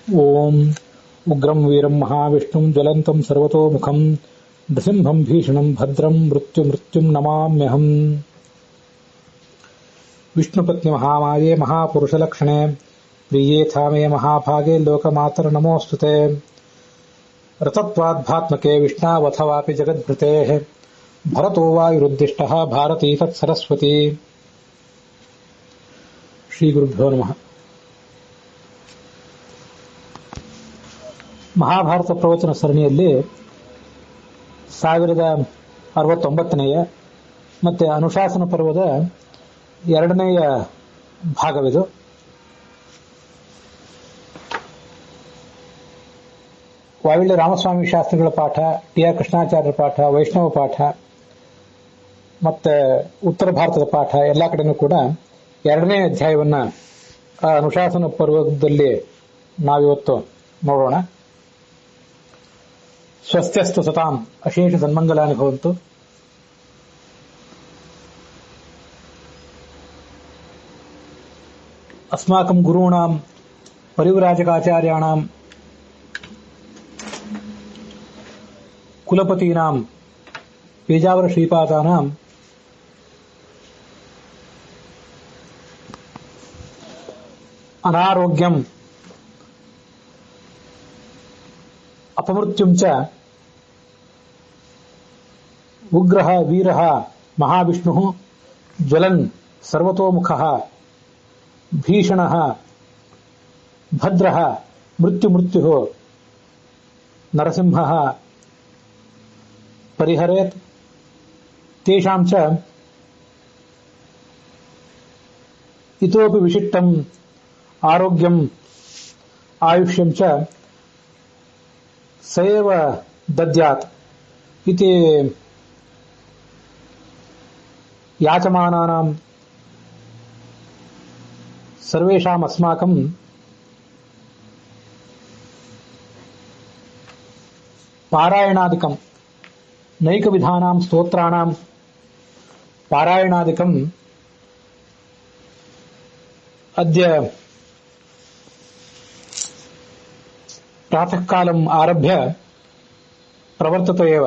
ओम उग्रं वीरं महाविष्णुं ज्वलन्तं सर्वतोमुखं नृसिंहं भीषणं भद्रं मृत्युं नमाम्यहम्। विष्णुपत्नि महामाये महापुरुषलक्षणे प्रियेथा मे महाभागे लोकमातर नमोऽस्तुते। रतत्वाद्भात्मके विष्णावथवापि जगद्भृतेः भरतो वायुरुद्दिष्टः भारती तत्सरस्वती। श्रीगुरुभ्यो नमः। ಮಹಾಭಾರತ ಪ್ರವಚನ ಸರಣಿಯಲ್ಲಿ 1069ನೆಯ ಮತ್ತೆ ಅನುಶಾಸನ ಪರ್ವದ 2ನೆಯ ಭಾಗವಿದು. ವಾವಿಳ್ಳಿ ರಾಮಸ್ವಾಮಿ ಶಾಸ್ತ್ರಿಗಳ ಪಾಠ, ಟಿ ಆರ್ ಕೃಷ್ಣಾಚಾರ್ಯರ ಪಾಠ, ವೈಷ್ಣವ ಪಾಠ ಮತ್ತೆ ಉತ್ತರ ಭಾರತದ ಪಾಠ ಎಲ್ಲ ಕಡೆನೂ ಕೂಡ 2ನೇ ಅಧ್ಯಾಯವನ್ನ ಅನುಶಾಸನ ಪರ್ವದಲ್ಲಿ ನಾವಿವತ್ತು ನೋಡೋಣ. ಸ್ವಸ್ತ್ಯಸ್ತು ಸತಾಂ ಅಶೇಷ ಸನ್ಮಂಗಲಾನಿ ಭವಂತು. ಅಸ್ಮಾಕಂ ಗುರುಣಾಂ ಪರಿವ್ರಾಜಕಾಚಾರ್ಯಾಣಾಂ ಕುಲಪತೀನಾಂ ಪೇಜಾವರ ಶ್ರೀಪಾದಾನಾಂ ಅನಾರೋಗ್ಯಂ अपमृत्युं च उग्रः वीरः महाविष्णुः ज्वलन् सर्वतोमुखः भीषणः भद्रः मृत्युः नरसिंहः परिहरेत्। तेषां च इतोपि विशिष्टम् आरोग्यम् आयुष्यं च सएव दद्यात् इति याचमानानां सर्वेषाम् अस्माकं पारायणादिकं नैकविधानां स्तोत्राणां पारायणादिकं अद्य प्रातःकालम् आरभ्य प्रवर्तत एव।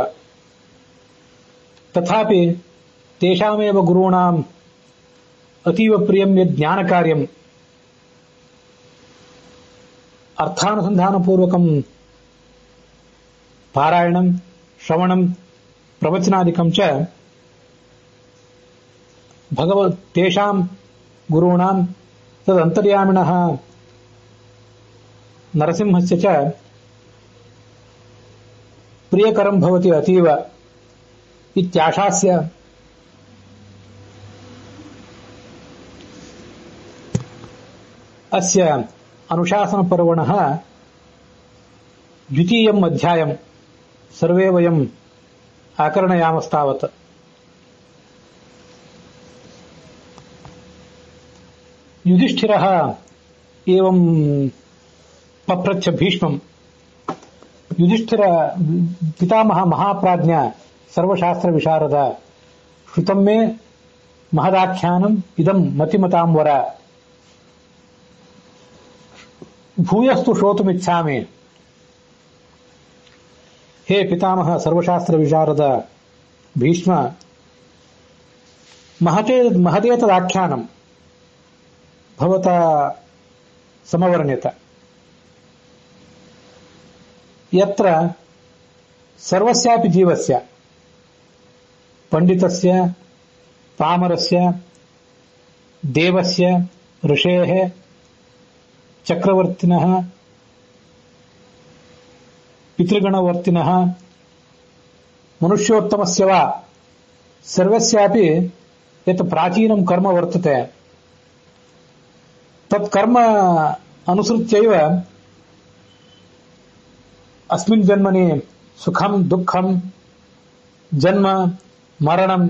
तथापि तेषामेव गुरूणाम् अतीव प्रियं यत् ज्ञानकार्यम् अर्थानुसन्धानपूर्वकं पारायणं श्रवणं प्रवचनादिकं च तेषां गुरूणां तदन्तर्यामिणः नरसिंहस्य च प्रियकरं भवति अतीव इत्याशास्य अस्य अनुशासनपर्वणः 2य अध्यायं सर्वे वयम् आकर्णयामस्तावत्। युधिष्ठिरः एवं पप्रच्छ भीष्मं। युधिष्ठिर पितामह महाप्राज्ञ सर्वशास्त्र विशारद श्रुतं मे महदाख्यानम् इदं मतिमतां वर भूयस्तु श्रोतुमिच्छामि। हे पितामह सर्वशास्त्र विशारद भीष्म, महदेतदाख्यानं भवता समवर्ण्यत। यत्र सर्वस्यापि जीवस्य पंडितस्य पामरस्य देवस्य ऋषेः चक्रवर्तिनः पितृगणवर्तिनः मनुष्योत्तमस्य वा सर्वस्यापि यत् प्राचीनं कर्म वर्तते तत् कर्म अनुसृत्यैव अस्मिन् जन्मनि सुखं दुःखं जन्म मरणम्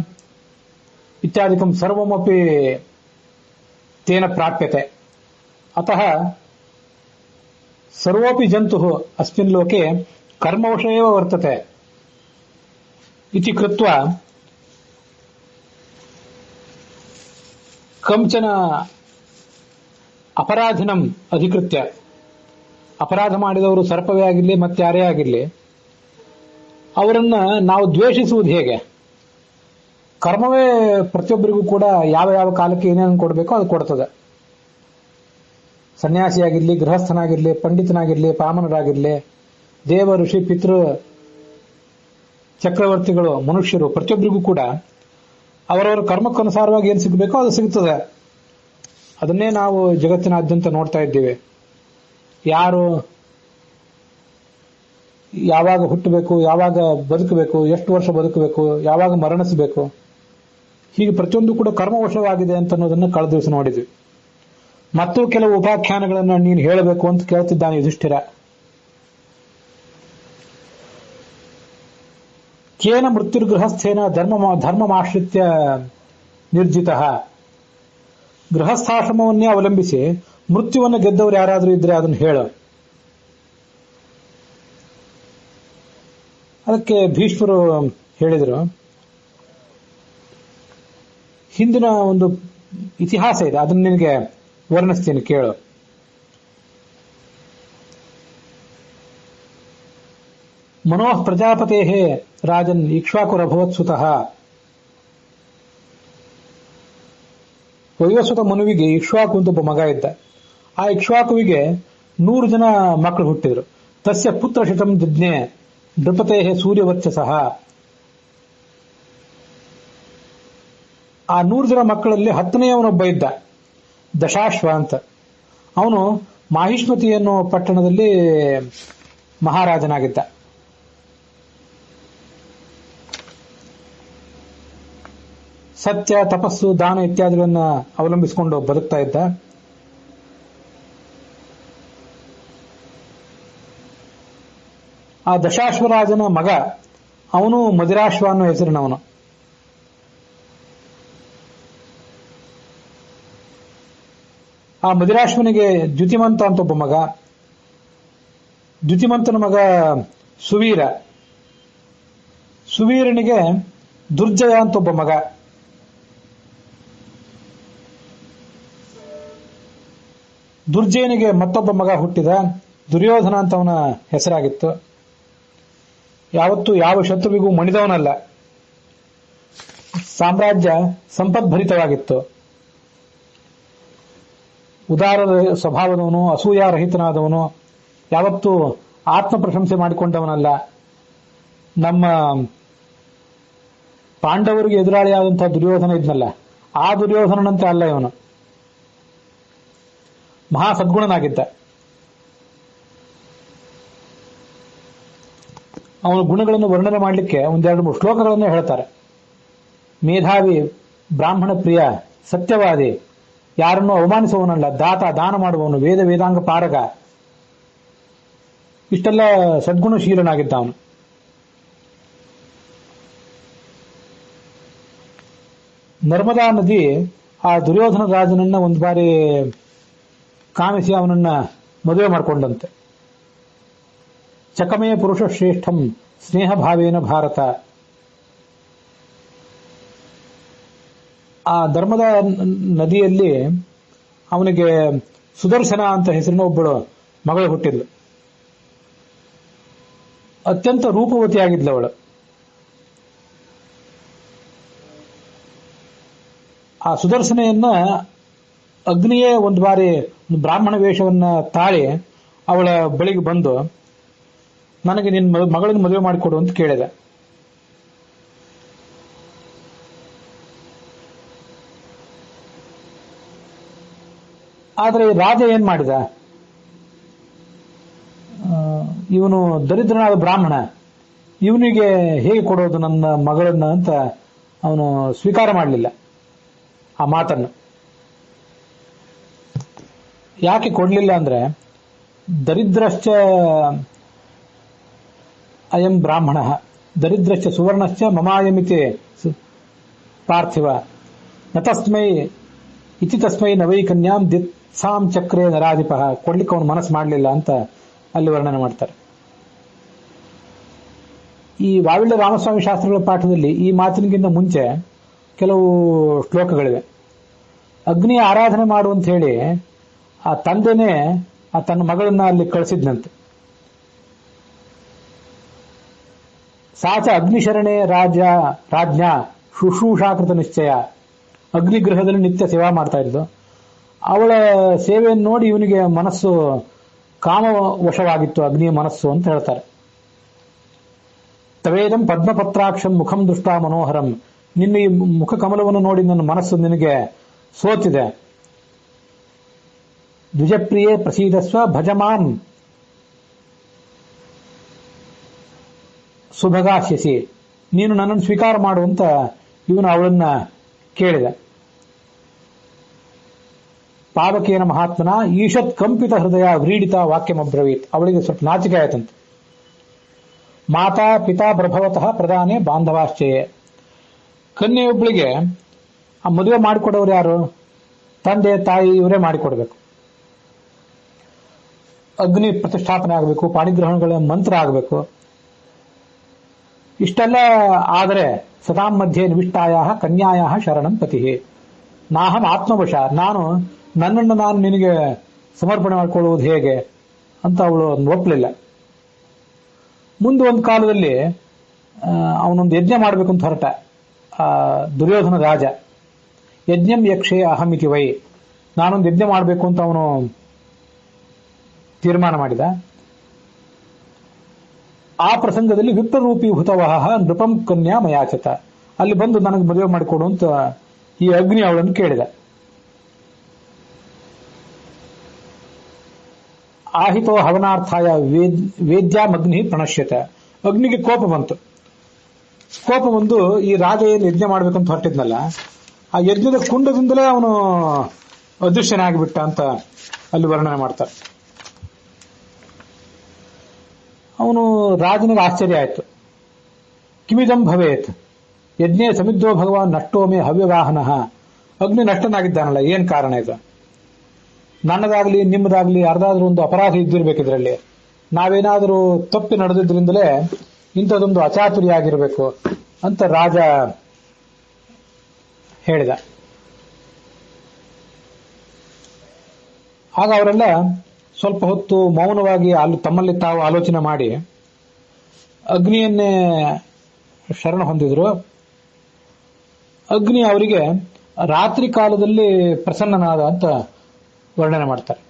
इत्यादिकं सर्वमपि तेन प्राप्यते। अतः सर्वोऽपि जन्तुः अस्मिन् लोके कर्मवशः एव वर्तते इति कृत्वा कंचन अपराधिनम् अधिकृत्य ಅಪರಾಧ ಮಾಡಿದವರು ಸರ್ಪವೇ ಆಗಿರಲಿ ಮತ್ತೆ ಯಾರೇ ಆಗಿರಲಿ, ಅವರನ್ನ ನಾವು ದ್ವೇಷಿಸುವುದು ಹೇಗೆ? ಕರ್ಮವೇ ಪ್ರತಿಯೊಬ್ಬರಿಗೂ ಕೂಡ ಯಾವ ಯಾವ ಕಾಲಕ್ಕೆ ಏನೇನು ಕೊಡಬೇಕೋ ಅದು ಕೊಡ್ತದೆ. ಸನ್ಯಾಸಿಯಾಗಿರ್ಲಿ, ಗೃಹಸ್ಥನಾಗಿರ್ಲಿ, ಪಂಡಿತನಾಗಿರ್ಲಿ, ಪಾಮನರಾಗಿರ್ಲಿ, ದೇವ ಋಷಿ ಪಿತೃ ಚಕ್ರವರ್ತಿಗಳು, ಮನುಷ್ಯರು, ಪ್ರತಿಯೊಬ್ಬರಿಗೂ ಕೂಡ ಅವರವರ ಕರ್ಮಕ್ಕನುಸಾರವಾಗಿ ಏನು ಸಿಗಬೇಕೋ ಅದು ಸಿಗ್ತದೆ. ಅದನ್ನೇ ನಾವು ಜಗತ್ತಿನಾದ್ಯಂತ ನೋಡ್ತಾ ಇದ್ದೀವಿ. ಯಾರು ಯಾವಾಗ ಹುಟ್ಟಬೇಕು, ಯಾವಾಗ ಬದುಕಬೇಕು, ಎಷ್ಟು ವರ್ಷ ಬದುಕಬೇಕು, ಯಾವಾಗ ಮರಣಿಸಬೇಕು, ಹೀಗೆ ಪ್ರತಿಯೊಂದು ಕೂಡ ಕರ್ಮವಶವಾಗಿದೆ ಅಂತ ಅನ್ನೋದನ್ನು ಕಳೆದ ದಿವಸ ನೋಡಿದ್ವಿ. ಮತ್ತು ಕೆಲವು ಉಪಾಖ್ಯಾನಗಳನ್ನು ನೀನು ಹೇಳಬೇಕು ಅಂತ ಕೇಳ್ತಿದ್ದಾನೆ ಯುಧಿಷ್ಠಿರ. ಕೇನ ಮೃತ್ಯುರ್ಗೃಹಸ್ಥೇನ ಧರ್ಮಮಾಶ್ರಿತ್ಯ ನಿರ್ಜಿತ. ಗೃಹಸ್ಥಾಶ್ರಮವನ್ನೇ ಅವಲಂಬಿಸಿ ಮೃತ್ಯುವನ್ನು ಗೆದ್ದವರು ಯಾರಾದರೂ ಇದ್ರೆ ಅದನ್ನು ಹೇಳು. ಅದಕ್ಕೆ ಭೀಷ್ಮರು ಹೇಳಿದರು, ಹಿಂದಿನ ಒಂದು ಇತಿಹಾಸ ಇದೆ, ಅದನ್ನು ನಿನಗೆ ವರ್ಣಿಸ್ತೀನಿ ಕೇಳು. ಮನೋಃ ಪ್ರಜಾಪತೆ ರಾಜನ್ ಇಕ್ಷ್ವಾಕುರಭವತ್ಸುತಃ. ವೈವಸ್ವತ ಮನುವಿಗೆ ಇಕ್ಷ್ವಾಕು ಅಂತ ಒಬ್ಬ ಮಗ ಇದ್ದ. ಆ ಇಕ್ಷ್ವಾಕುವಿಗೆ 100 ಜನ ಮಕ್ಕಳು ಹುಟ್ಟಿದ್ರು. ತಸ್ಯ ಪುತ್ರ ಶಿತಂ ಜಜ್ಞೆ ನೃಪತೆ ಸೂರ್ಯವರ್ಚಸಃ. ಆ 100 ಜನ ಮಕ್ಕಳಲ್ಲಿ 10ನೇಯವನೊಬ್ಬ ಇದ್ದ, ದಶಾಶ್ವ ಅಂತ. ಅವನು ಮಾಹಿಷ್ಮತಿ ಅನ್ನೋ ಪಟ್ಟಣದಲ್ಲಿ ಮಹಾರಾಜನಾಗಿದ್ದ. ಸತ್ಯ, ತಪಸ್ಸು, ದಾನ ಇತ್ಯಾದಿಗಳನ್ನ ಅವಲಂಬಿಸಿಕೊಂಡು ಬದುಕ್ತಾ ಇದ್ದ. ಆ ದಶಾಶ್ವರಾಜನ ಮಗ ಅವನು ಮದಿರಾಶ್ವ ಅನ್ನೋ ಹೆಸರಿನವನು. ಆ ಮದಿರಾಶ್ವನಿಗೆ ದ್ಯುತಿಮಂತ ಅಂತ ಒಬ್ಬ ಮಗ. ದ್ಯುತಿಮಂತನ ಮಗ ಸುವೀರ. ಸುವೀರನಿಗೆ ದುರ್ಜಯ ಅಂತ ಒಬ್ಬ ಮಗ. ದುರ್ಜಯನಿಗೆ ಮತ್ತೊಬ್ಬ ಮಗ ಹುಟ್ಟಿದ, ದುರ್ಯೋಧನ ಅಂತ ಅವನ ಹೆಸರಾಗಿತ್ತು. ಯಾವತ್ತೂ ಯಾವ ಶತ್ರುವಿಗೂ ಮಣಿದವನಲ್ಲ. ಸಾಮ್ರಾಜ್ಯ ಸಂಪದ್ಭರಿತವಾಗಿತ್ತು. ಉದಾರ ಸ್ವಭಾವದವನು, ಅಸೂಯಾರಹಿತನಾದವನು, ಯಾವತ್ತೂ ಆತ್ಮ ಪ್ರಶಂಸೆ ಮಾಡಿಕೊಂಡವನಲ್ಲ. ನಮ್ಮ ಪಾಂಡವರಿಗೆ ಎದುರಾಳಿಯಾದಂತಹ ದುರ್ಯೋಧನ ಇದ್ನಲ್ಲ, ಆ ದುರ್ಯೋಧನನಂತೆ ಅಲ್ಲ ಇವನು. ಮಹಾ ಸದ್ಗುಣನಾಗಿದ್ದ. ಅವನ ಗುಣಗಳನ್ನು ವರ್ಣನೆ ಮಾಡಲಿಕ್ಕೆ 1-2-3 ಶ್ಲೋಕಗಳನ್ನು ಹೇಳ್ತಾರೆ. ಮೇಧಾವಿ, ಬ್ರಾಹ್ಮಣ ಪ್ರಿಯ, ಸತ್ಯವಾದಿ, ಯಾರನ್ನು ಅವಮಾನಿಸುವವನಲ್ಲ, ದಾತ, ದಾನ ಮಾಡುವವನು, ವೇದಾಂಗ ಪಾರಗ, ಇಷ್ಟೆಲ್ಲ ಸದ್ಗುಣಶೀಲನಾಗಿದ್ದ ಅವನು. ನರ್ಮದಾ ನದಿ ಆ ದುರ್ಯೋಧನ ರಾಜನನ್ನ ಒಂದು ಬಾರಿ ಕಾಮಿಸಿ ಅವನನ್ನ ಮದುವೆ ಮಾಡಿಕೊಂಡಂತೆ. ಚಕಮೇ ಪುರುಷ ಶ್ರೇಷ್ಠಂ ಸ್ನೇಹ ಭಾವೇನ ಭಾರತ. ಆ ಧರ್ಮದ ನದಿಯಲ್ಲಿ ಅವನಿಗೆ ಸುದರ್ಶನ ಅಂತ ಹೆಸರಿನ ಒಬ್ಬಳು ಮಗಳು ಹುಟ್ಟಿದ್ಲು. ಅತ್ಯಂತ ರೂಪವತಿಯಾಗಿದ್ಲು ಅವಳು. ಆ ಸುದರ್ಶನೆಯನ್ನ ಅಗ್ನಿಯೇ ಒಂದು ಬಾರಿ ಬ್ರಾಹ್ಮಣ ವೇಷವನ್ನ ತಾಳಿ ಅವಳ ಬಳಿಗೆ ಬಂದು, ನನಗೆ ನಿನ್ನ ಮಗಳನ್ನು ಮದುವೆ ಮಾಡಿಕೊಡು ಅಂತ ಕೇಳಿದ. ಆದರೆ ರಾಜ ಏನ್ ಮಾಡಿದ, ಇವನು ದರಿದ್ರನಾದ ಬ್ರಾಹ್ಮಣ, ಇವನಿಗೆ ಹೇಗೆ ಕೊಡೋದು ನನ್ನ ಮಗಳನ್ನ ಅಂತ ಅವನು ಸ್ವೀಕಾರ ಮಾಡಲಿಲ್ಲ ಆ ಮಾತನ್ನು. ಯಾಕೆ ಕೊಡ್ಲಿಲ್ಲ ಅಂದ್ರೆ, ದರಿದ್ರಶ್ಚ ಅಯಂ ಬ್ರಾಹ್ಮಣ ದರಿದ್ರಶ್ಚ ಸುವರ್ಣಶ್ಚ ಮಮಾಯಮಿತಿ ಪಾರ್ಥಿವ ನತಸ್ಮೈ ಇತಿ ತಸ್ಮೈ ನವೈ ಕನ್ಯಾಂ ದಿತ್ಸಾಂ ಚಕ್ರೇ ನರಾಧಿಪ. ಕೊಡ್ಲಿಕ್ಕೆ ಅವನು ಮನಸ್ಸು ಮಾಡಲಿಲ್ಲ ಅಂತ ಅಲ್ಲಿ ವರ್ಣನೆ ಮಾಡ್ತಾರೆ. ಈ ವಾವಿಳ್ಯ ರಾಮಸ್ವಾಮಿ ಶಾಸ್ತ್ರಗಳ ಪಾಠದಲ್ಲಿ ಈ ಮಾತಿನಗಿಂತ ಮುಂಚೆ ಕೆಲವು ಶ್ಲೋಕಗಳಿವೆ. ಅಗ್ನಿಯ ಆರಾಧನೆ ಮಾಡುವಂತ ಹೇಳಿ ಆ ತಂದೆನೇ ತನ್ನ ಮಗಳನ್ನ ಅಲ್ಲಿ ಕಳಿಸಿದ್ನಂತೆ. ಸಾಚ ಅಗ್ನಿಶರಣೆ ರಾಜ್ಞಾ ಶುಶ್ರೂಷಾಕೃತ ನಿಶ್ಚಯ, ಅಗ್ನಿಗೃಹದಲ್ಲಿ ನಿತ್ಯ ಸೇವಾ ಮಾಡ್ತಾ ಇದ್ದು. ಅವಳ ಸೇವೆಯನ್ನು ನೋಡಿ ಇವನಿಗೆ ಮನಸ್ಸು ಕಾಮವಶವಾಗಿತ್ತು, ಅಗ್ನಿಯ ಮನಸ್ಸು ಅಂತ ಹೇಳ್ತಾರೆ. ತವೇದಂ ಪದ್ಮಪತ್ರಾಕ್ಷಂ ಮುಖಂ ದೃಷ್ಟ ಮನೋಹರಂ, ನಿನ್ನ ಈ ಮುಖ ಕಮಲವನ್ನು ನೋಡಿ ನನ್ನ ಮನಸ್ಸು ನಿನಗೆ ಸೋತಿದೆ. ದ್ವಿಜಪ್ರಿಯೇ ಪ್ರಸೀದಸ್ವ ಭಜಮಾನ್ ಸುಭಗಾಸ್ಯಸಿ, ನೀನು ನನ್ನನ್ನು ಸ್ವೀಕಾರ ಮಾಡುವಂತ ಇವನು ಅವಳನ್ನ ಕೇಳಿದ. ಪಾವಕೇನ ಮಹಾತ್ಮನ ಈಶತ್ ಕಂಪಿತ ಹೃದಯ ವ್ರೀಡಿತ ವಾಕ್ಯಮಬ್ರವೀತ್, ಅವಳಿಗೆ ಸ್ವಲ್ಪ ನಾಚಿಕೆ ಆಯ್ತಂತೆ. ಮಾತಾ ಪಿತಾ ಪ್ರಭವತಃ ಪ್ರಧಾನೆ ಬಾಂಧವಾಶ್ಚಯೇ, ಕನ್ಯೆಯೊಬ್ಬಳಿಗೆ ಆ ಮದುವೆ ಮಾಡಿಕೊಡೋರು ಯಾರು? ತಂದೆ ತಾಯಿ ಇವರೇ ಮಾಡಿಕೊಡ್ಬೇಕು. ಅಗ್ನಿ ಪ್ರತಿಷ್ಠಾಪನೆ ಆಗಬೇಕು, ಪಾಣಿಗ್ರಹಣಗಳ ಮಂತ್ರ ಆಗಬೇಕು. ಇಷ್ಟೆಲ್ಲ ಆದರೆ ಸದಾಂ ಮಧ್ಯೆ ನಿವಿಷ್ಟಾಯ ಕನ್ಯಾಯ ಶರಣಂ ಪತಿ, ನಾಹಂ ಆತ್ಮವಶ, ನನ್ನನ್ನು ನಾನು ನಿನಗೆ ಸಮರ್ಪಣೆ ಮಾಡಿಕೊಳ್ಳುವುದು ಹೇಗೆ ಅಂತ ಅವಳು ಒಪ್ಪಲಿಲ್ಲ. ಮುಂದೆ ಒಂದು ಕಾಲದಲ್ಲಿ ಅವನೊಂದು ಯಜ್ಞ ಮಾಡಬೇಕು ಅಂತ ಹೊರಟ ದುರ್ಯೋಧನ ರಾಜ. ಯಜ್ಞಂ ಯಕ್ಷೇ ಅಹಮಿತಿ ವೈ, ನಾನೊಂದು ಯಜ್ಞ ಮಾಡಬೇಕು ಅಂತ ಅವನು ತೀರ್ಮಾನ ಮಾಡಿದ. ಆ ಪ್ರಸಂಗದಲ್ಲಿ ವಿಪ್ರರೂಪಿ ಹುತವಹ ನೃಪಂ ಕನ್ಯಾ ಮಯಾಚತ, ಅಲ್ಲಿ ಬಂದು ನನಗೆ ಮದುವೆ ಮಾಡಿಕೊಡು ಅಂತ ಈ ಅಗ್ನಿ ಅವಳನ್ನು ಕೇಳಿದ. ಆಹಿತೋ ಹವನಾರ್ಥಾಯ ವೇದ್ಯಾಮಗ್ನಿ ಪ್ರಣಶ್ಯತ, ಅಗ್ನಿಗೆ ಕೋಪ ಬಂದು ಈ ರಾಜ ಏನು ಯಜ್ಞ ಮಾಡ್ಬೇಕಂತ ಹೊರಟಿದ್ನಲ್ಲ, ಆ ಯಜ್ಞದ ಕುಂಡದಿಂದಲೇ ಅವನು ಅದೃಶ್ಯನಾಗಿಬಿಟ್ಟ ಅಂತ ಅಲ್ಲಿ ವರ್ಣನೆ ಮಾಡ್ತಾರೆ. ಅವನು ರಾಜನಿಗೆ ಆಶ್ಚರ್ಯ ಆಯ್ತು. ಕಿಮಿದಂ ಭವೇತ್ ಯಜ್ಞೆ ಸಮಿದ್ಧೋ ಭಗವಾನ್ ನಷ್ಟೋ ಮೇ ಹವ್ಯವಾಹನ, ಅಗ್ನಿ ನಷ್ಟನಾಗಿದ್ದಾನಲ್ಲ, ಏನ್ ಕಾರಣ ಇದು? ನನ್ನದಾಗ್ಲಿ ನಿಮ್ಮದಾಗ್ಲಿ ಯಾರ್ದಾದ್ರೂ ಒಂದು ಅಪರಾಧ ಇದ್ದಿರ್ಬೇಕಿದ್ರಲ್ಲಿ, ನಾವೇನಾದರೂ ತಪ್ಪಿ ನಡೆದಿದ್ರಿಂದಲೇ ಇಂಥದೊಂದು ಅಚಾತುರ್ಯ ಆಗಿರಬೇಕು ಅಂತ ರಾಜ ಹೇಳಿದ. ಆಗ ಅವರೆಲ್ಲ ಸ್ವಲ್ಪ ಹೊತ್ತು ಮೌನವಾಗಿ ತಮ್ಮಲ್ಲಿ ತಾವು ಆಲೋಚನೆ ಮಾಡಿ ಅಗ್ನಿಯನ್ನೇ ಶರಣ ಹೊಂದಿದ್ರು. ಅಗ್ನಿ ಅವರಿಗೆ ರಾತ್ರಿ ಕಾಲದಲ್ಲಿ ಪ್ರಸನ್ನನಾದ ಅಂತ ವರ್ಣನೆ ಮಾಡ್ತಾರೆ.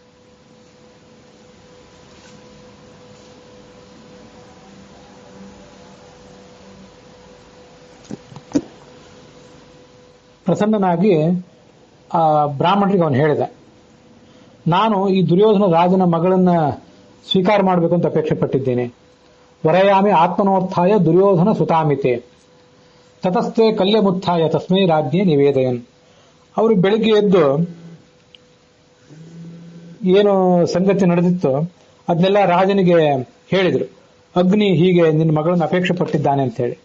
ಪ್ರಸನ್ನನಾಗಿ ಆ ಬ್ರಾಹ್ಮಣರಿಗೆ ಅವನು ಹೇಳಿದ, ನಾನು ಈ ದುರ್ಯೋಧನ ರಾಜನ ಮಗಳನ್ನ ಸ್ವೀಕಾರ ಮಾಡಬೇಕು ಅಂತ ಅಪೇಕ್ಷೆ ಪಟ್ಟಿದ್ದೇನೆ. ವರಯಾಮಿ ಆತ್ಮನೋತ್ಥಾಯ ದುರ್ಯೋಧನ ಸುತಾಮಿತೆ ತತಸ್ಥೆ ಕಲ್ಯಮುತ್ಥಾಯ ತಸ್ಮೈ ರಾಜ್ಞೆ ನಿವೇದಯನ್. ಅವರು ಬೆಳಿಗ್ಗೆ ಎದ್ದು ಏನು ಸಂಗತಿ ನಡೆದಿತ್ತು ಅದನ್ನೆಲ್ಲ ರಾಜನಿಗೆ ಹೇಳಿದ್ರು. ಅಗ್ನಿ ಹೀಗೆ ನಿನ್ನ ಮಗಳನ್ನು ಅಪೇಕ್ಷೆ ಪಟ್ಟಿದ್ದಾನೆ ಅಂತ ಹೇಳಿ.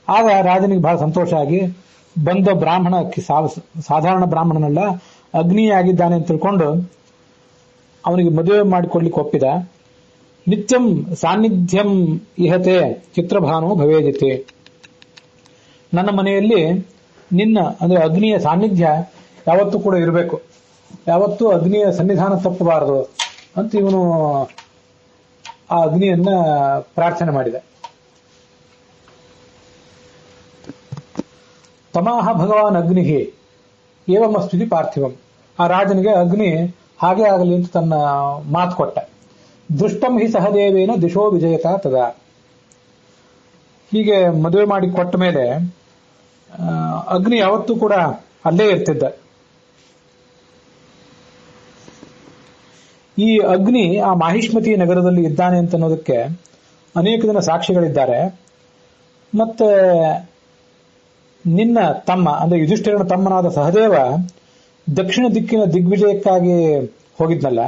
ಆಗ ರಾಜನಿಗೆ ಬಹಳ ಸಂತೋಷ ಆಗಿ ಬಂದ ಬ್ರಾಹ್ಮಣ, ಸಾಧಾರಣ ಬ್ರಾಹ್ಮಣನಲ್ಲ, ಅಗ್ನಿಯೇ ಆಗಿದ್ದಾನೆ ಅಂತ ತಿಳ್ಕೊಂಡು ಅವನಿಗೆ ಮದುವೆ ಮಾಡಿಕೊಡ್ಲಿಕ್ಕೆ ಒಪ್ಪಿದ. ನಿತ್ಯಂ ಸಾನ್ನಿಧ್ಯಂ ಇಹತೆ ಚಿತ್ರಭಾನು ಭವೇದಿತೆ, ನನ್ನ ಮನೆಯಲ್ಲಿ ನಿನ್ನ ಅಂದ್ರೆ ಅಗ್ನಿಯ ಸಾನ್ನಿಧ್ಯ ಯಾವತ್ತೂ ಕೂಡ ಇರಬೇಕು, ಯಾವತ್ತೂ ಅಗ್ನಿಯ ಸನ್ನಿಧಾನ ತಪ್ಪಬಾರದು ಅಂತ ಇವನು ಆ ಅಗ್ನಿಯನ್ನ ಪ್ರಾರ್ಥನೆ ಮಾಡಿದ. ತಮಾಹ ಭಗವಾನ್ ಅಗ್ನಿಹಿ ಏವಮಸ್ತಿ ಪಾರ್ಥಿವಂ, ಆ ರಾಜನಿಗೆ ಅಗ್ನಿ ಹಾಗೆ ಆಗಲಿ ಅಂತ ತನ್ನ ಮಾತು ಕೊಟ್ಟ. ದೃಷ್ಟಂ ಹಿ ಸಹದೇವೇನ ದಿಶೋ ವಿಜಯತ ತದ, ಹೀಗೆ ಮದುವೆ ಮಾಡಿ ಕೊಟ್ಟ ಮೇಲೆ ಅಗ್ನಿ ಯಾವತ್ತೂ ಕೂಡ ಅಲ್ಲೇ ಇರ್ತಿದ್ದ. ಈ ಅಗ್ನಿ ಆ ಮಾಹಿಷ್ಮತಿ ನಗರದಲ್ಲಿ ಇದ್ದಾನೆ ಅಂತ ಅನ್ನೋದಕ್ಕೆ ಅನೇಕ ಜನ ಸಾಕ್ಷಿಗಳಿದ್ದಾರೆ. ಮತ್ತೆ ನಿನ್ನ ತಮ್ಮ ಅಂದ್ರೆ ಯುಧಿಷ್ಠಿರನ ತಮ್ಮನಾದ ಸಹದೇವ ದಕ್ಷಿಣ ದಿಕ್ಕಿನ ದಿಗ್ವಿಜಯಕ್ಕಾಗಿ ಹೋಗಿದ್ನಲ್ಲ,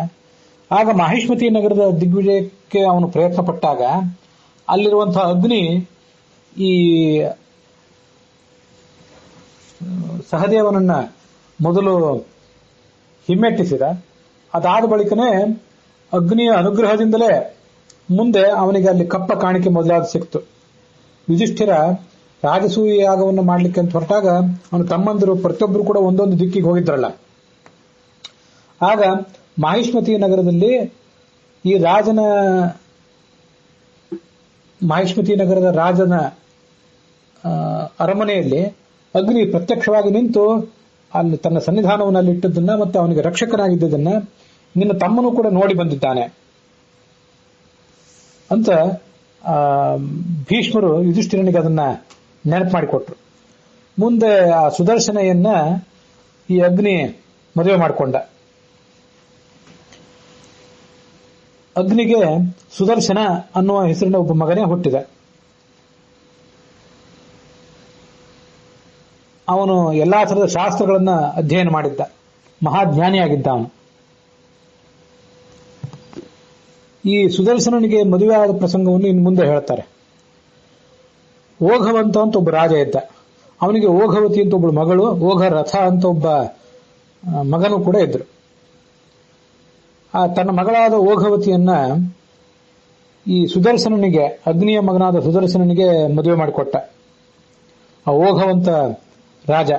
ಆಗ ಮಾಹಿಷ್ಮತಿ ನಗರದ ದಿಗ್ವಿಜಯಕ್ಕೆ ಅವನು ಪ್ರಯತ್ನ ಪಟ್ಟಾಗ ಅಲ್ಲಿರುವಂತಹ ಅಗ್ನಿ ಈ ಸಹದೇವನನ್ನ ಮೊದಲು ಹಿಮ್ಮೆಟ್ಟಿಸಿದ. ಅದಾದ ಬಳಿಕನೇ ಅಗ್ನಿಯ ಅನುಗ್ರಹದಿಂದಲೇ ಮುಂದೆ ಅವನಿಗೆ ಅಲ್ಲಿ ಕಪ್ಪ ಕಾಣಿಕೆ ಮೊದಲಾದ ಸಿಕ್ತು. ಯುಧಿಷ್ಠಿರ ರಾಜಸೂಯ ಯಾಗವನ್ನು ಮಾಡ್ಲಿಕ್ಕೆ ಅಂತ ಹೊರಟಾಗ ಅವನ ತಮ್ಮಂದಿರು ಪ್ರತಿಯೊಬ್ಬರು ಕೂಡ ಒಂದೊಂದು ದಿಕ್ಕಿಗೆ ಹೋಗಿದ್ರಲ್ಲ, ಆಗ ಮಾಹಿಷ್ಮತಿ ನಗರದಲ್ಲಿ ಈ ಮಾಹಿಷ್ಮತಿ ನಗರದ ರಾಜನ ಅರಮನೆಯಲ್ಲಿ ಅಗ್ನಿ ಪ್ರತ್ಯಕ್ಷವಾಗಿ ನಿಂತು ಅಲ್ಲಿ ತನ್ನ ಸನ್ನಿಧಾನವನ್ನು ಅಲ್ಲಿ ಇಟ್ಟದನ್ನ ಮತ್ತೆ ಅವನಿಗೆ ರಕ್ಷಕನಾಗಿದ್ದದನ್ನ ನಿನ್ನ ತಮ್ಮನೂ ಕೂಡ ನೋಡಿ ಬಂದಿದ್ದಾನೆ ಅಂತ ಭೀಷ್ಮರು ಯುಧಿಷ್ಠಿರನಿಗೆ ಅದನ್ನ ನೆನಪು ಮಾಡಿಕೊಟ್ರು. ಮುಂದೆ ಆ ಸುದರ್ಶನೆಯನ್ನ ಈ ಅಗ್ನಿ ಮದುವೆ ಮಾಡಿಕೊಂಡ. ಅಗ್ನಿಗೆ ಸುದರ್ಶನ ಅನ್ನುವ ಹೆಸರಿನ ಒಬ್ಬ ಮಗನೇ ಹುಟ್ಟಿದ. ಅವನು ಎಲ್ಲಾ ತರದ ಶಾಸ್ತ್ರಗಳನ್ನ ಅಧ್ಯಯನ ಮಾಡಿದ್ದ, ಮಹಾಜ್ಞಾನಿಯಾಗಿದ್ದ ಅವನು. ಈ ಸುದರ್ಶನನಿಗೆ ಮದುವೆ ಆದ ಪ್ರಸಂಗವನ್ನು ಇನ್ನು ಮುಂದೆ ಹೇಳ್ತಾರೆ. ಓಘವಂತ ಅಂತ ಒಬ್ಬ ರಾಜ ಇದ್ದ. ಅವನಿಗೆ ಓಘವತಿ ಅಂತ ಒಬ್ಬಳು ಮಗಳು, ಓಘ ರಥ ಅಂತ ಒಬ್ಬ ಮಗನೂ ಕೂಡ ಇದ್ರು. ತನ್ನ ಮಗಳಾದ ಓಘವತಿಯನ್ನ ಈ ಸುದರ್ಶನನಿಗೆ, ಅಗ್ನಿಯ ಮಗನಾದ ಸುದರ್ಶನನಿಗೆ ಮದುವೆ ಮಾಡಿಕೊಟ್ಟ ಆ ಓಘವಂತ ರಾಜ.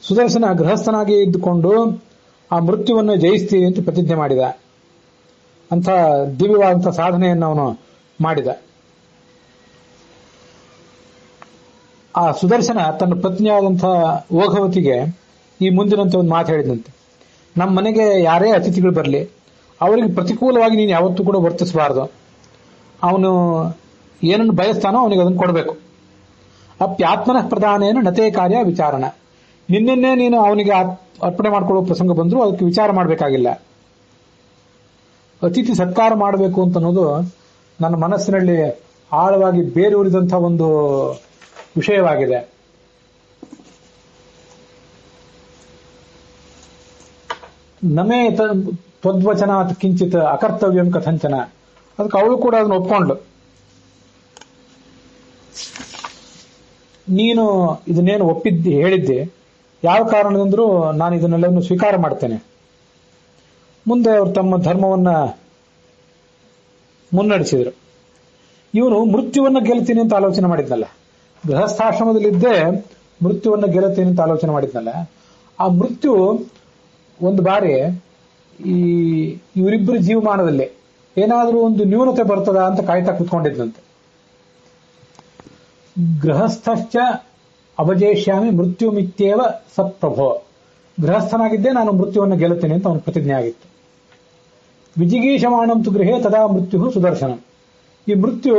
ಸುದರ್ಶನ ಗೃಹಸ್ಥನಾಗಿ ಇದ್ದುಕೊಂಡು ಆ ಮೃತ್ಯುವನ್ನು ಜಯಿಸ್ತೀನಿ ಅಂತ ಪ್ರತಿಜ್ಞೆ ಮಾಡಿದ. ಅಂತ ದಿವ್ಯವಾದಂಥ ಸಾಧನೆಯನ್ನು ಅವನು ಮಾಡಿದ. ಆ ಸುದರ್ಶನ ತನ್ನ ಪತ್ನಿಯಾದಂತಹ ಓಘವತಿಗೆ ಈ ಮುಂದಿನಂತೆ ಒಂದು ಮಾತು ಹೇಳಿದಂತೆ, ನಮ್ಮ ಮನೆಗೆ ಯಾರೇ ಅತಿಥಿಗಳು ಬರಲಿ ಅವರಿಗೆ ಪ್ರತಿಕೂಲವಾಗಿ ನೀನು ಯಾವತ್ತೂ ಕೂಡ ವರ್ತಿಸಬಾರದು. ಅವನು ಏನನ್ನು ಬಯಸ್ತಾನೋ ಅವನಿಗೆ ಅದನ್ನು ಕೊಡಬೇಕು. ಅಪ್ಯಾತ್ಮನಃ ಪ್ರಧಾನೇನ ನತೇ ಕಾರ್ಯ ವಿಚಾರಣ. ನಿನ್ನೆನ್ನೇ ನೀನು ಅವನಿಗೆ ಅರ್ಪಣೆ ಮಾಡಿಕೊಳ್ಳುವ ಪ್ರಸಂಗ ಬಂದರೂ ಅದಕ್ಕೆ ವಿಚಾರ ಮಾಡಬೇಕಾಗಿಲ್ಲ. ಅತಿಥಿ ಸತ್ಕಾರ ಮಾಡಬೇಕು ಅಂತ ಅನ್ನೋದು ನನ್ನ ಮನಸ್ಸಿನಲ್ಲಿ ಆಳವಾಗಿ ಬೇರೂರಿದಂತಹ ಒಂದು ವಿಷಯವಾಗಿದೆ. ನಮೇ ತ್ವದ್ವಚನ ಕಿಂಚಿತ್ ಅಕರ್ತವ್ಯಂ ಕಥಂಚನ. ಅದಕ್ಕೆ ಅವಳು ಕೂಡ ಅದನ್ನು ಒಪ್ಕೊಂಡ್ಲು. ನೀನು ಇದನ್ನೇನು ಹೇಳಿದ್ದೆ, ಯಾವ ಕಾರಣದಿಂದರೂ ನಾನು ಇದನ್ನೆಲ್ಲವನ್ನು ಸ್ವೀಕಾರ ಮಾಡ್ತೇನೆ. ಮುಂದೆ ಅವರು ತಮ್ಮ ಧರ್ಮವನ್ನ ಮುನ್ನಡೆಸಿದರು. ಇವನು ಮೃತ್ಯುವನ್ನ ಗೆಲ್ತೀನಿ ಅಂತ ಆಲೋಚನೆ ಮಾಡಿದ್ನಲ್ಲ, ಗೃಹಸ್ಥಾಶ್ರಮದಲ್ಲಿದ್ದೇ ಮೃತ್ಯುವನ್ನ ಗೆಲ್ತೀನಿ ಅಂತ ಆಲೋಚನೆ ಮಾಡಿದ್ನಲ್ಲ, ಆ ಮೃತ್ಯು ಒಂದು ಬಾರಿ ಇವರಿಬ್ಬರು ಜೀವಮಾನದಲ್ಲಿ ಏನಾದರೂ ಒಂದು ನ್ಯೂನತೆ ಬರ್ತದ ಅಂತ ಕಾಯ್ತಾ ಕೂತ್ಕೊಂಡಿದ್ದಂತೆ. ಗೃಹಸ್ಥಶ್ಚ ಅವಜೇಷ್ಯಾಮಿ ಮೃತ್ಯು ಮಿತ್ಯೇವ ಸತ್ಪ್ರಭೋ. ಗೃಹಸ್ಥನಾಗಿದ್ದೇ ನಾನು ಮೃತ್ಯುವನ್ನು ಗೆಲ್ಲುತ್ತೇನೆ ಅಂತ ಅವನ ಪ್ರತಿಜ್ಞೆ ಆಗಿತ್ತು. ವಿಜಿಗೀಷಮಾಣಂತು ಗೃಹೇ ತದಾ ಮೃತ್ಯು ಸುದರ್ಶನಂ. ಈ ಮೃತ್ಯು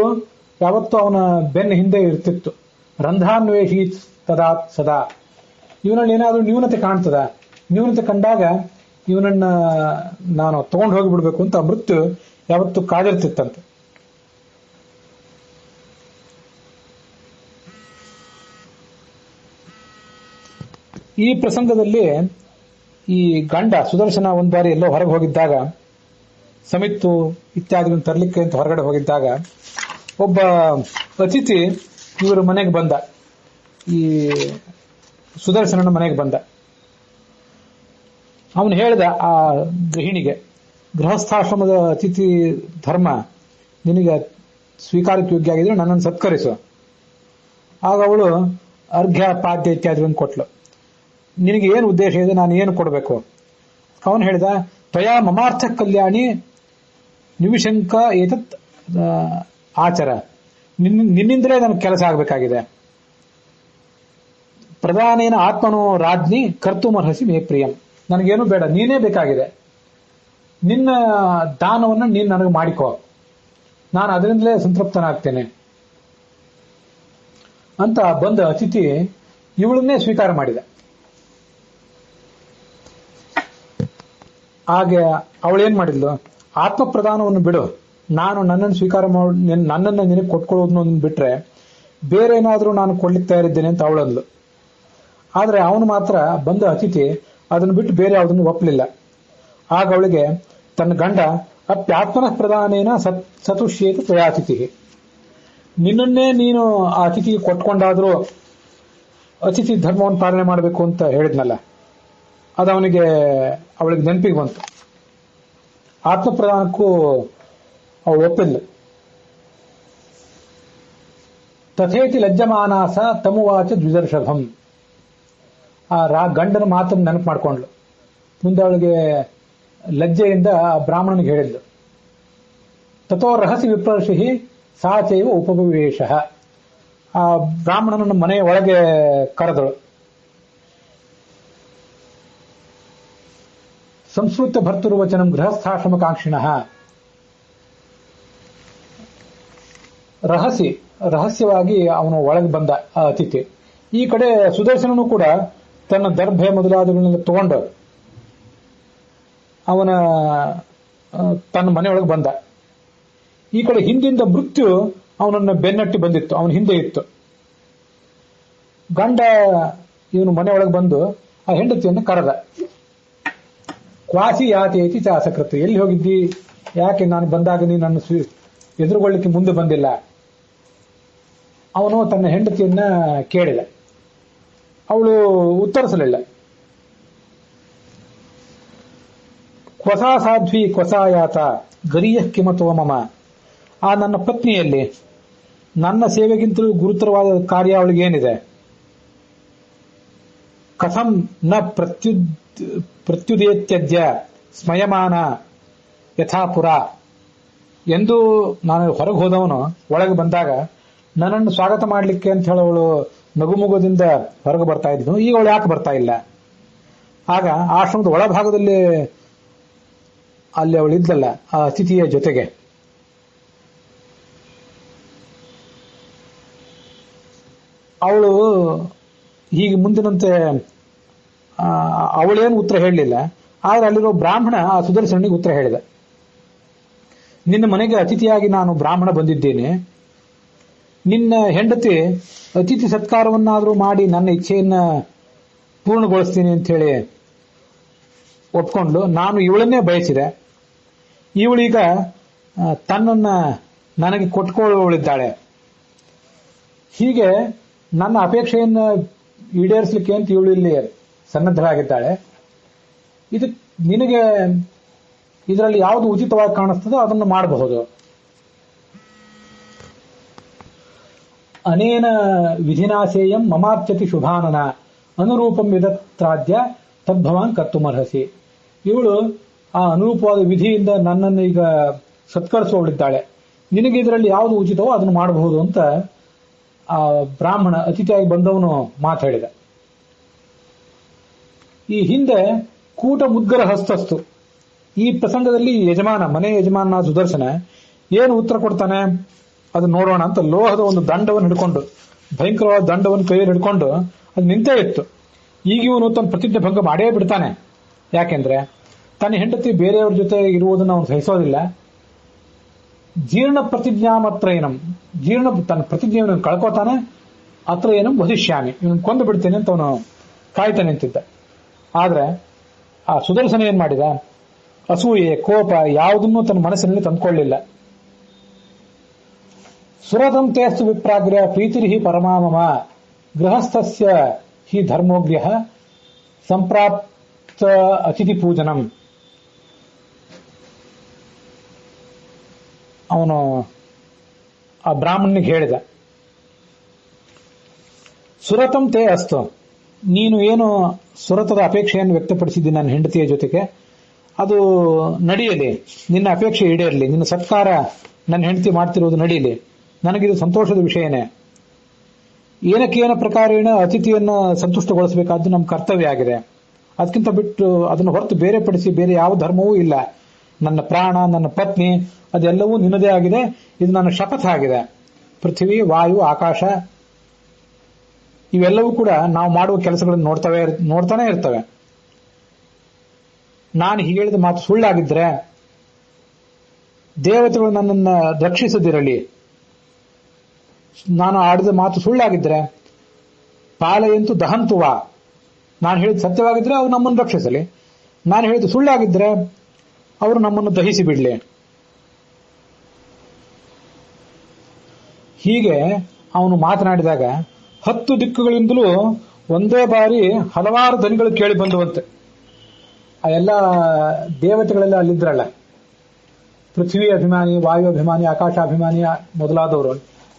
ಯಾವತ್ತೂ ಅವನ ಬೆನ್ನ ಹಿಂದೆ ಇರ್ತಿತ್ತು. ರಂಧ್ರಾನ್ವೇಷಿ ತದಾ ಸದಾ. ಇವನಲ್ಲಿ ಏನಾದರೂ ನ್ಯೂನತೆ ಕಾಣ್ತದ, ನ್ಯೂನತೆ ಕಂಡಾಗ ಇವನನ್ನ ನಾನು ತಗೊಂಡು ಹೋಗಿಬಿಡ್ಬೇಕು ಅಂತ ಮೃತ್ಯು ಯಾವತ್ತೂ ಕಾದಿರ್ತಿತ್ತಂತೆ. ಈ ಪ್ರಸಂಗದಲ್ಲಿ ಈ ಗಂಡ ಸುದರ್ಶನ ಒಂದ್ ಬಾರಿ ಎಲ್ಲೋ ಹೊರಗೆ ಹೋಗಿದ್ದಾಗ, ಸಮಿತ್ತು ಇತ್ಯಾದಿಗಳನ್ನು ತರಲಿಕ್ಕೆ ಅಂತ ಹೊರಗಡೆ ಹೋಗಿದ್ದಾಗ ಒಬ್ಬ ಅತಿಥಿ ಇವರ ಮನೆಗೆ ಬಂದ, ಈ ಸುದರ್ಶನನ ಮನೆಗೆ ಬಂದ. ಅವನು ಹೇಳಿದ ಆ ಗೃಹಿಣಿಗೆ, ಗೃಹಸ್ಥಾಶ್ರಮದ ಅತಿಥಿ ಧರ್ಮ ನಿನಗೆ ಸ್ವೀಕಾರಕ್ಕೆ ಯೋಗ್ಯ ಆಗಿದ್ರೆ ನನ್ನನ್ನು ಸತ್ಕರಿಸು. ಆಗ ಅವಳು ಅರ್ಘ್ಯ ಪಾದ್ಯ ಇತ್ಯಾದಿಗಳನ್ನು ಕೊಟ್ಲು. ನಿನಗೆ ಏನು ಉದ್ದೇಶ ಇದೆ, ನಾನು ಏನು ಕೊಡಬೇಕು? ಅವನು ಹೇಳಿದ, ತ್ವಯಾ ಮಮಾರ್ಥ ಕಲ್ಯಾಣಿ ನಿವಿಶಂಕ ಏತತ್ ಆಚರ. ನಿನ್ನಿಂದಲೇ ನನಗೆ ಕೆಲಸ ಆಗಬೇಕಾಗಿದೆ. ಪ್ರಧಾನೇನ ಆತ್ಮನೋ ರಾಜ್ಞಿ ಕರ್ತುಮರ್ಹಸಿ ಮೇ ಪ್ರಿಯಂ. ನನಗೇನು ಬೇಡ, ನೀನೇ ಬೇಕಾಗಿದೆ. ನಿನ್ನ ದಾನವನ್ನು ನೀನು ನನಗೆ ಮಾಡಿಕೋ, ನಾನು ಅದರಿಂದಲೇ ಸಂತೃಪ್ತನಾಗ್ತೇನೆ ಅಂತ ಬಂದ ಅತಿಥಿ ಇವಳನ್ನೇ ಸ್ವೀಕಾರ ಮಾಡಿದ. ಹಾಗೆ ಅವಳೇನ್ ಮಾಡಿದ್ಲು, ಆತ್ಮ ಪ್ರದಾನವನ್ನು ಬಿಡು, ನಾನು ನನ್ನನ್ನು ಸ್ವೀಕಾರ ಮಾಡಿ ನನ್ನನ್ನು ನಿನಗೆ ಕೊಟ್ಕೊಳ್ಳೋದನ್ನ ಬಿಟ್ರೆ ಬೇರೆ ಏನಾದರೂ ನಾನು ಕೊಡ್ಲಿಕ್ಕೆ ತಯಾರಿದ್ದೇನೆ ಅಂತ ಅವಳಂದ್ಲು. ಆದ್ರೆ ಅವನು ಮಾತ್ರ, ಬಂದ ಅತಿಥಿ ಅದನ್ನು ಬಿಟ್ಟು ಬೇರೆ ಯಾವುದನ್ನು ಒಪ್ಪಲಿಲ್ಲ. ಆಗ ಅವಳಿಗೆ ತನ್ನ ಗಂಡ ಅಪ್ಯಾತ್ಮನ ಪ್ರಧಾನೇನ ಸತುಷ್ಯೇತ ತ್ವಯಾತಿಥಿ. ನಿನ್ನನ್ನೇ ನೀನು ಆ ಅತಿಥಿಗೆ ಕೊಟ್ಕೊಂಡಾದ್ರೂ ಅತಿಥಿ ಧರ್ಮವನ್ನು ಪಾಲನೆ ಮಾಡಬೇಕು ಅಂತ ಹೇಳಿದ್ನಲ್ಲ, ಅದು ಅವಳಿಗೆ ನೆನಪಿಗೆ ಬಂತು. ಆತ್ಮ ಪ್ರಧಾನಕ್ಕೂ ಅವಳು ಒಪ್ಪಿದ್ಲು. ತಥೇತಿ ಲಜ್ಜಮಾನಾಸ ತಮುವಾಚ ದ್ವಿದರ್ಷಭಂ. ಆ ಗಂಡನ ಮಾತನ್ನು ನೆನಪು ಮಾಡ್ಕೊಂಡ್ಲು. ಮುಂದೆ ಅವಳಿಗೆ ಲಜ್ಜೆಯಿಂದ ಆ ಬ್ರಾಹ್ಮಣನಿಗೆ ಹೇಳಿದ್ಲು. ತಥೋ ರಹಸಿ ವಿಪ್ರರ್ಷಿ ಸಾಚೈವ ಉಪವಿವೇಶ. ಆ ಬ್ರಾಹ್ಮಣನನ್ನು ಮನೆಯ ಒಳಗೆ ಕರೆದಳು. ಸಂಸ್ಕೃತ ಭರ್ತೃವಚನಂ ಗೃಹಸ್ಥಾಶ್ರಮಕಾಂಕ್ಷಿಣಃ. ರಹಸ್ಯವಾಗಿ ಅವನು ಒಳಗೆ ಬಂದ ಆ ಅತಿಥಿ. ಈ ಕಡೆ ಸುದರ್ಶನನು ಕೂಡ ತನ್ನ ದರ್ಭೆ ಮೊದಲಾದಗಳನ್ನೆಲ್ಲ ತಗೊಂಡು ಅವನ ತನ್ನ ಮನೆಯೊಳಗೆ ಬಂದ. ಈ ಕಡೆ ಹಿಂದಿಂದ ಮೃತ್ಯು ಅವನನ್ನು ಬೆನ್ನಟ್ಟಿ ಬಂದಿತ್ತು, ಅವನ ಹಿಂದೆ ಇತ್ತು. ಗಂಡ ಇವನು ಮನೆಯೊಳಗೆ ಬಂದು ಆ ಹೆಂಡತಿಯನ್ನು ಕರೆದ. ಕ್ವಾಸಿ ಯಾತೇತಿ ಚಾಸಕೃತ, ಎಲ್ಲಿ ಹೋಗಿದ್ದಿ, ಯಾಕೆ ನಾನು ಬಂದಾಗ ನೀನು ನನ್ನ ಎದುರುಗೊಳ್ಳಿಕ್ಕೆ ಮುಂದೆ ಬಂದಿಲ್ಲ. ಅವನು ತನ್ನ ಹೆಂಡತಿಯನ್ನ ಕೇಳಿದ. ಅವಳು ಉತ್ತರಿಸಲಿಲ್ಲ. ಕ್ವಸಾ ಸಾಧ್ವಿ ಕ್ವಸಾಯಾತ ಗರಿಯ ಕಿಮತೋ ಮಮ. ಆ ನನ್ನ ಪತ್ನಿಯಲ್ಲಿ ನನ್ನ ಸೇವೆಗಿಂತಲೂ ಗುರುತರವಾದ ಕಾರ್ಯ ಅವಳಿಗೆ ಏನಿದೆ. ಕಥಂ ನ ಪ್ರತ್ಯುದೇತ್ಯಜ್ಯ ಸ್ಮಯಮಾನ ಯಥಾಪುರ ಎಂದು ನಾನು ಹೊರಗೆ ಹೋದವನು ಒಳಗೆ ಬಂದಾಗ ನನ್ನನ್ನು ಸ್ವಾಗತ ಮಾಡಲಿಕ್ಕೆ ಅಂತ ಹೇಳವಳು ನಗುಮುಗದಿಂದ ಹೊರಗೆ ಬರ್ತಾ ಇದ್ನು. ಈಗ ಅವಳು ಯಾಕೆ ಬರ್ತಾ ಇಲ್ಲ? ಆಗ ಆಶ್ರಮದ ಒಳಭಾಗದಲ್ಲಿ ಅಲ್ಲಿ ಅವಳು ಇದ್ದಲ್ಲ ಆ ಅತಿಥಿಯ ಜೊತೆಗೆ. ಅವಳು ಹೀಗೆ ಮುಂದಿನಂತೆ ಅವಳೇನು ಉತ್ತರ ಹೇಳಲಿಲ್ಲ. ಆದ್ರೆ ಅಲ್ಲಿರೋ ಬ್ರಾಹ್ಮಣ ಆ ಸುದರ್ಶನಿಗೆ ಉತ್ತರ ಹೇಳಿದ. ನಿನ್ನ ಮನೆಗೆ ಅತಿಥಿಯಾಗಿ ನಾನು ಬ್ರಾಹ್ಮಣ ಬಂದಿದ್ದೇನೆ. ನಿನ್ನ ಹೆಂಡತಿ ಅತಿಥಿ ಸತ್ಕಾರವನ್ನಾದರೂ ಮಾಡಿ ನನ್ನ ಇಚ್ಛೆಯನ್ನ ಪೂರ್ಣಗೊಳಿಸ್ತೀನಿ ಅಂತ ಹೇಳಿ ಒಪ್ಕೊಂಡು ನಾನು ಇವಳನ್ನೇ ಬಯಸಿದೆ. ಇವಳೀಗ ತನ್ನನ್ನ ನನಗೆ ಕೊಟ್ಕೊಳ್ಳುವಳಿದ್ದಾಳೆ. ಹೀಗೆ ನನ್ನ ಅಪೇಕ್ಷೆಯನ್ನ ಈಡೇರಿಸಲಿಕ್ಕೆ ಅಂತ ಇವಳು ಇಲ್ಲಿ ಸನ್ನದ್ಧರಾಗಿದ್ದಾಳೆ. ನಿನಗೆ ಇದರಲ್ಲಿ ಯಾವುದು ಉಚಿತವಾಗಿ ಕಾಣಿಸ್ತದೋ ಅದನ್ನು ಮಾಡಬಹುದು. ಅನೇನ ವಿಧಿನಾಶೇಯಂ ಮಮಾರ್ಚತಿ ಶುಭಾನನ ಅನುರೂಪಂ ವಿದತ್ರಾದ್ಯ ತದ್ಭವಾನ್ ಕರ್ತುಮರ್ಹಸಿ. ಇವಳು ಆ ಅನುರೂಪವಾದ ವಿಧಿಯಿಂದ ನನ್ನನ್ನು ಈಗ ಸತ್ಕರಿಸುವವಳಿದ್ದಾಳೆ. ನಿನಗೆ ಇದರಲ್ಲಿ ಯಾವುದು ಉಚಿತವೋ ಅದನ್ನು ಮಾಡಬಹುದು ಅಂತ ಆ ಬ್ರಾಹ್ಮಣ ಅತಿಥಿಯಾಗಿ ಬಂದವನು ಮಾತಾಡಿದ. ಈ ಹಿಂದೆ ಕೂಟ ಮುದ್ಗರ ಹಸ್ತಸ್ತು. ಈ ಪ್ರಸಂಗದಲ್ಲಿ ಮನೆ ಯಜಮಾನ ಸುದರ್ಶನ ಏನು ಉತ್ತರ ಕೊಡ್ತಾನೆ ಅದು ನೋಡೋಣ ಅಂತ ಲೋಹದ ಒಂದು ದಂಡವನ್ನು ಹಿಡ್ಕೊಂಡು, ಭಯಂಕರವಾದ ದಂಡವನ್ನು ಕೈಯಲ್ಲಿ ಹಿಡ್ಕೊಂಡು ಅದು ನಿಂತೇ ಇತ್ತು. ಈಗ ಇವನು ತನ್ನ ಪ್ರತಿಜ್ಞೆ ಭಂಗ ಮಾಡೇ ಬಿಡ್ತಾನೆ. ಯಾಕೆಂದ್ರೆ ತನ್ನ ಹೆಂಡತಿ ಬೇರೆಯವ್ರ ಜೊತೆ ಇರುವುದನ್ನು ಅವನು ಸಹಿಸೋದಿಲ್ಲ. ಜೀರ್ಣ ಪ್ರತಿಜ್ಞಾ ಮಾತ್ರ ಏನಂ, ತನ್ನ ಪ್ರತಿಜ್ಞೆಯನ್ನು ಕಳ್ಕೋತಾನೆ. ಅತ್ರ ಏನಂ ವಧಿಷ್ಯಾಮಿ, ಇವನು ಕೊಂದು ಬಿಡ್ತೇನೆ ಅಂತ ಅವನು ಕಾಯ್ತಾ ನಿಂತಿದ್ದ. ಆದ್ರೆ ಆ ಸುದರ್ಶನ ಏನ್ ಮಾಡಿದ, ಅಸೂಯೆ ಕೋಪ ಯಾವುದನ್ನೂ ತನ್ನ ಮನಸ್ಸಿನಲ್ಲಿ ತಂದುಕೊಳ್ಳಿಲ್ಲ. ಸುರತಂ ತೇಸ್ತು ವಿಪ್ರಾಗ್ರ್ಯ ಪ್ರೀತಿರಿಹಿ ಪರಮಾಮಮ ಗೃಹಸ್ಥಸ್ಯ ಹಿ ಧರ್ಮೋಗ್ರ್ಯ ಸಂಪ್ರಾಪ್ತ ಅತಿಥಿ ಪೂಜನಂ. ಅವನು ಆ ಬ್ರಾಹ್ಮಣನಿಗೆ ಹೇಳಿದ, ಸುರತಂ ತೇ ಅಸ್ತು, ನೀನು ಏನು ಸುರತದ ಅಪೇಕ್ಷೆಯನ್ನು ವ್ಯಕ್ತಪಡಿಸಿದ್ದೀನಿ ನನ್ನ ಹೆಂಡತಿಯ ಜೊತೆಗೆ, ಅದು ನಡೆಯಲಿ, ನಿನ್ನ ಅಪೇಕ್ಷೆ ಈಡೇರಲಿ, ನಿನ್ನ ಸತ್ಕಾರ ನನ್ನ ಹೆಂಡತಿ ಮಾಡ್ತಿರೋದು ನಡೆಯಲಿ, ನನಗಿದು ಸಂತೋಷದ ವಿಷಯನೇ. ಏನಕ್ಕೇನ ಪ್ರಕಾರೇಣ ಅತಿಥಿಯನ್ನ ಸಂತುಷ್ಟಗೊಳಿಸಬೇಕಾದ್ದು ನಮ್ಮ ಕರ್ತವ್ಯ ಆಗಿದೆ. ಅದಕ್ಕಿಂತ ಬಿಟ್ಟು ಅದನ್ನು ಹೊರತು ಬೇರೆಪಡಿಸಿ ಬೇರೆ ಯಾವ ಧರ್ಮವೂ ಇಲ್ಲ. ನನ್ನ ಪ್ರಾಣ, ನನ್ನ ಪತ್ನಿ ಅದೆಲ್ಲವೂ ನಿನ್ನದೇ ಆಗಿದೆ. ಇದು ನನ್ನ ಶಪಥ ಆಗಿದೆ. ಪೃಥ್ವಿ, ವಾಯು, ಆಕಾಶ ಇವೆಲ್ಲವೂ ಕೂಡ ನಾವು ಮಾಡುವ ಕೆಲಸಗಳನ್ನು ನೋಡ್ತಾನೆ ಇರ್ತವೆ. ನಾನು ಹೀಗೆ ಹೇಳಿದ ಮಾತು ಸುಳ್ಳಾಗಿದ್ರೆ, ದೇವತೆಗಳು ನನ್ನನ್ನು ರಕ್ಷಿಸದಿರಲಿ, ನಾನು ಆಡಿದ ಮಾತು ಸುಳ್ಳಾಗಿದ್ರೆ, ಪಾಲಯಂತು ದಹಂತುವ, ನಾನು ಹೇಳಿದ ಸತ್ಯವಾಗಿದ್ರೆ ಅವರು ನಮ್ಮನ್ನು ರಕ್ಷಿಸಲಿ, ನಾನು ಹೇಳಿದ ಸುಳ್ಳಾಗಿದ್ರೆ ಅವರು ನಮ್ಮನ್ನು ದಹಿಸಿ ಬಿಡಲಿ. ಹೀಗೆ ಅವನು ಮಾತನಾಡಿದಾಗ 10 ದಿಕ್ಕುಗಳಿಂದಲೂ ಒಂದೇ ಬಾರಿ ಹಲವಾರು ಧ್ವನಿಗಳು ಕೇಳಿ ಬಂದುವಂತೆ. ಆ ಎಲ್ಲ ದೇವತೆಗಳೆಲ್ಲ ಅಲ್ಲಿದ್ರಲ್ಲ, ಪೃಥ್ವಿ ಅಭಿಮಾನಿ, ವಾಯು ಅಭಿಮಾನಿ, ಆಕಾಶಾಭಿಮಾನಿ ಮೊದಲಾದವರು,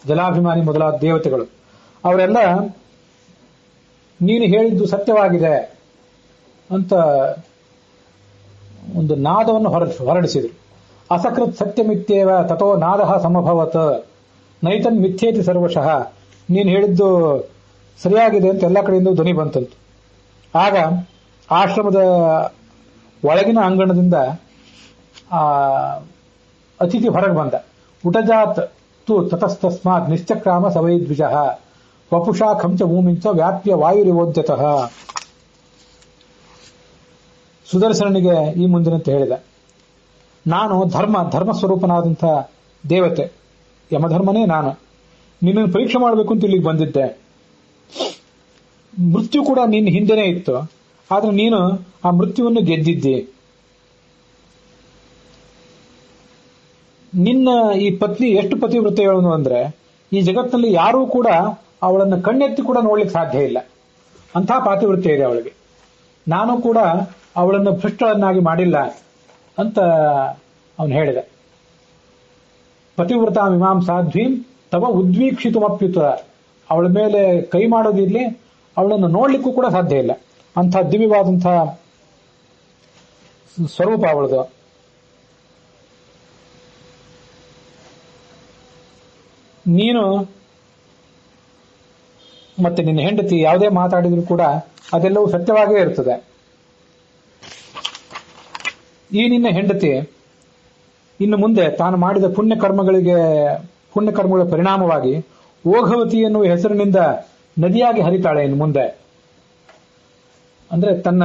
ಜಲಾಭಿಮಾನಿ ಮೊದಲಾದ ದೇವತೆಗಳು, ಅವರೆಲ್ಲ ನೀನು ಹೇಳಿದ್ದು ಸತ್ಯವಾಗಿದೆ ಅಂತ ಒಂದು ನಾದವನ್ನು ಹೊರಡಿಸಿದರು. ಅಸಕೃತ್ ಸತ್ಯಮಿತ್ಯೇವ ತಥೋ ನಾದ ಸಮಭವತ್ ನೈತನ್ ಮಿಥ್ಯೇತಿ ಸರ್ವಶಃ. ನೀನು ಹೇಳಿದ್ದು ಸರಿಯಾಗಿದೆ ಅಂತ ಎಲ್ಲ ಕಡೆಯಿಂದ ಧ್ವನಿ ಬಂತಂತು. ಆಗ ಆಶ್ರಮದ ಒಳಗಿನ ಅಂಗಣದಿಂದ ಅತಿಥಿ ಹೊರಗೆ ಬಂದ. ಉಟಜಾತ್ ತು ತತಸ್ತಸ್ಮಾತ್ ನಿಶ್ಚಕ್ರಾಮ ಸವೈದ್ವಿಜ ವಪುಷಾ ಖಂಚ ಭೂಮಿಂಚ ವ್ಯಾಪ್ಯ ವಾಯುರಿವೋದ್ಯತಃ. ಸುದರ್ಶನನಿಗೆ ಈ ಮುಂದಿನಂತೆ ಹೇಳಿದ, ನಾನು ಧರ್ಮ ಸ್ವರೂಪನಾದಂಥ ದೇವತೆ, ಯಮಧರ್ಮನೇ ನಾನು. ನಿನ್ನನ್ನು ಪರೀಕ್ಷೆ ಮಾಡಬೇಕು ಅಂತ ಇಲ್ಲಿಗೆ ಬಂದಿದ್ದೆ. ಮೃತ್ಯು ಕೂಡ ನಿನ್ನ ಹಿಂದೆನೇ ಇತ್ತು, ಆದ್ರೆ ನೀನು ಆ ಮೃತ್ಯುವನ್ನು ಗೆದ್ದಿದ್ದಿ. ನಿನ್ನ ಈ ಪತ್ನಿ ಎಷ್ಟು ಪತಿವ್ರತೆಗಳು ಅಂದ್ರೆ ಈ ಜಗತ್ತಿನಲ್ಲಿ ಯಾರೂ ಕೂಡ ಅವಳನ್ನು ಕಣ್ಣೆತ್ತಿ ಕೂಡ ನೋಡ್ಲಿಕ್ಕೆ ಸಾಧ್ಯ ಇಲ್ಲ, ಅಂಥ ಪಾತಿವೃತ್ಯ ಇದೆ ಅವಳಿಗೆ. ನಾನು ಕೂಡ ಅವಳನ್ನು ಭ್ರಷ್ಟಳನ್ನಾಗಿ ಮಾಡಿಲ್ಲ ಅಂತ ಅವನು ಹೇಳಿದ. ಪತಿವ್ರತ ಮೀಮಾಂ ಸಾಧ್ವೀಂ ತವ ಉದ್ವೀಕ್ಷಿತುಮಪ್ಯುತ. ಅವಳ ಮೇಲೆ ಕೈ ಮಾಡೋದಿರ್ಲಿ, ಅವಳನ್ನು ನೋಡ್ಲಿಕ್ಕೂ ಕೂಡ ಸಾಧ್ಯ ಇಲ್ಲ, ಅಂಥ ದಿವ್ಯವಾದಂಥ ಸ್ವರೂಪ ಅವಳದು. ನೀನು ಮತ್ತೆ ನಿನ್ನ ಹೆಂಡತಿ ಯಾವುದೇ ಮಾತಾಡಿದ್ರು ಕೂಡ ಅದೆಲ್ಲವೂ ಸತ್ಯವಾಗೇ ಇರ್ತದೆ. ಈ ನಿನ್ನ ಹೆಂಡತಿ ಇನ್ನು ಮುಂದೆ ತಾನು ಮಾಡಿದ ಪುಣ್ಯಕರ್ಮಗಳ ಪರಿಣಾಮವಾಗಿ ಓಘವತಿ ಎನ್ನುವ ಹೆಸರಿನಿಂದ ನದಿಯಾಗಿ ಹರಿತಾಳೆ ಇನ್ನು ಮುಂದೆ. ಅಂದ್ರೆ ತನ್ನ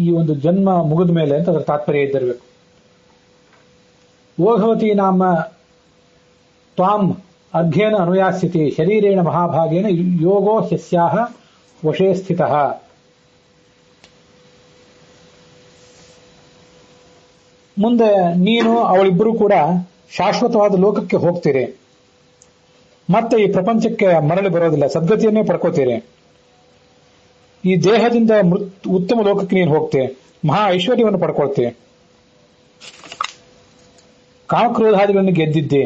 ಈ ಒಂದು ಜನ್ಮ ಮುಗಿದ ಮೇಲೆ ಅಂತ ಅದರ ತಾತ್ಪರ್ಯ ಇದ್ದಿರಬೇಕು. ಓಘವತಿ ನಾಮ ತ್ವಾಂ ಅರ್ಘ್ಯೇನ ಅನುಯಾಸ್ಯತಿ ಶರೀರೇಣ ಮಹಾಭಾಗೇನ ಯೋಗೋ ಹ್ಯಸ್ಯಾಹ ವಶೇ ಸ್ಥಿತಃ. ಮುಂದೆ ನೀನು ಅವಳಿಬ್ಬರು ಕೂಡ ಶಾಶ್ವತವಾದ ಲೋಕಕ್ಕೆ ಹೋಗ್ತೀರಿ. ಮತ್ತೆ ಈ ಪ್ರಪಂಚಕ್ಕೆ ಮರಳಿ ಬರೋದಿಲ್ಲ, ಸದ್ಗತಿಯನ್ನೇ ಪಡ್ಕೋತೀರಿ. ಈ ದೇಹದಿಂದ ಉತ್ತಮ ಲೋಕಕ್ಕೆ ನೀನು ಹೋಗ್ತೀಯ, ಮಹಾ ಐಶ್ವರ್ಯವನ್ನು ಪಡ್ಕೊಳ್ತೀಯ. ಕಾಮಕ್ರೋಧಾದಿಗಳನ್ನು ಗೆದ್ದಿದ್ದೆ.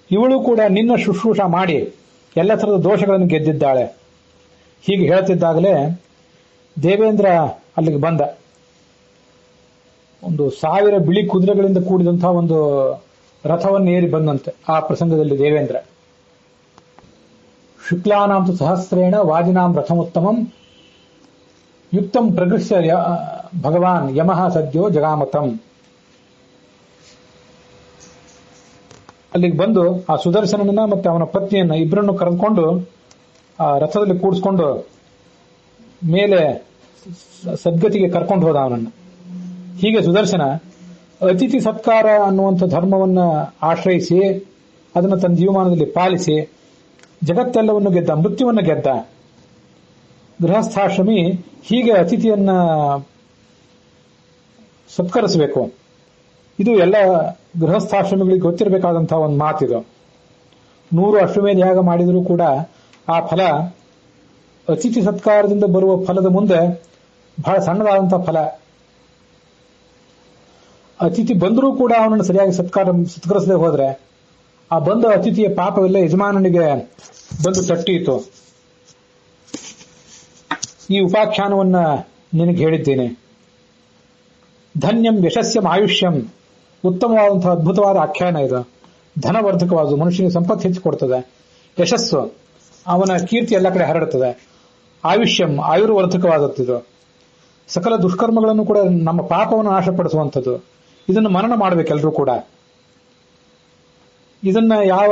ಇವಳು ಕೂಡ ನಿನ್ನ ಶುಶ್ರೂಷ ಮಾಡಿ ಎಲ್ಲ ಥರದ ದೋಷಗಳನ್ನು ಗೆದ್ದಿದ್ದಾಳೆ. ಹೀಗೆ ಹೇಳ್ತಿದ್ದಾಗಲೇ ದೇವೇಂದ್ರ ಅಲ್ಲಿಗೆ ಬಂದ. ಒಂದು 1000 ಬಿಳಿ ಕುದುರೆಗಳಿಂದ ಕೂಡಿದಂತಹ ಒಂದು ರಥವನ್ನು ಏರಿ ಬಂದಂತೆ ಆ ಪ್ರಸಂಗದಲ್ಲಿ ದೇವೇಂದ್ರ. ಶುಕ್ಲಾನಾಂ ತು ಸಹಸ್ರೇಣ ವಾಜಿನಾಂ ರಥಮುತ್ತಮಂ ಯುಕ್ತಂ ಪ್ರಗೃಹ್ಯ ಭಗವಾನ್ ಯಮಃ ಸದ್ಯೋ ಜಗಾಮತಂ. ಅಲ್ಲಿಗೆ ಬಂದು ಆ ಸುದರ್ಶನನ್ನ ಮತ್ತೆ ಅವನ ಪತ್ನಿಯನ್ನ ಇಬ್ಬರನ್ನು ಕರೆದುಕೊಂಡು ಆ ರಥದಲ್ಲಿ ಕೂಡಿಸ್ಕೊಂಡು ಮೇಲೆ ಸದ್ಗತಿಗೆ ಕರ್ಕೊಂಡು ಹೋದ ಅವನನ್ನು. ಹೀಗೆ ಸುದರ್ಶನ ಅತಿಥಿ ಸತ್ಕಾರ ಅನ್ನುವಂಥ ಧರ್ಮವನ್ನ ಆಶ್ರಯಿಸಿ ಅದನ್ನು ತನ್ನ ಜೀವಮಾನದಲ್ಲಿ ಪಾಲಿಸಿ ಜಗತ್ತೆಲ್ಲವನ್ನು ಗೆದ್ದ, ಮೃತ್ಯುವನ್ನು ಗೆದ್ದ. ಗೃಹಸ್ಥಾಶ್ರಮಿ ಹೀಗೆ ಅತಿಥಿಯನ್ನ ಸತ್ಕರಿಸಬೇಕು. ಇದು ಎಲ್ಲ ಗೃಹಸ್ಥಾಶ್ರಮಿಗಳಿಗೆ ಗೊತ್ತಿರಬೇಕಾದಂತಹ ಒಂದು ಮಾತಿದು. 100 ಅಶ್ವಮೇಧ ಯಾಗ ಮಾಡಿದರೂ ಕೂಡ ಆ ಫಲ ಅತಿಥಿ ಸತ್ಕಾರದಿಂದ ಬರುವ ಫಲದ ಮುಂದೆ ಬಹಳ ಸಣ್ಣದಾದಂತಹ ಫಲ. ಅತಿಥಿ ಬಂದರೂ ಕೂಡ ಅವನನ್ನು ಸರಿಯಾಗಿ ಸತ್ಕರಿಸದೆ ಹೋದ್ರೆ ಆ ಬಂದ ಅತಿಥಿಯ ಪಾಪವೆಲ್ಲ ಯಜಮಾನನಿಗೆ ಬಂದು ತಟ್ಟೀತು. ಈ ಉಪಾಖ್ಯಾನವನ್ನ ನಿನಗೆ ಹೇಳಿದ್ದೇನೆ. ಧನ್ಯಂ ಯಶಸ್ಯಂ ಆಯುಷ್ಯಂ, ಉತ್ತಮವಾದಂತಹ ಅದ್ಭುತವಾದ ಆಖ್ಯಾನ ಇದು. ಧನವರ್ಧಕವಾದ, ಮನುಷ್ಯನಿಗೆ ಸಂಪತ್ತು ಹೆಚ್ಚಿಕೊಡ್ತದೆ. ಯಶಸ್ಸು, ಅವನ ಕೀರ್ತಿ ಎಲ್ಲ ಕಡೆ ಹರಡುತ್ತದೆ. ಆಯುಷ್ಯಂ, ಆಯುರ್ವರ್ಧಕವಾದದ್ದು. ಸಕಲ ದುಷ್ಕರ್ಮಗಳನ್ನು ಕೂಡ ನಮ್ಮ ಪಾಪವನ್ನು ನಾಶಪಡಿಸುವಂಥದ್ದು. ಇದನ್ನು ಮನನ ಮಾಡಬೇಕೆಲ್ಲರೂ ಕೂಡ. ಇದನ್ನ ಯಾವ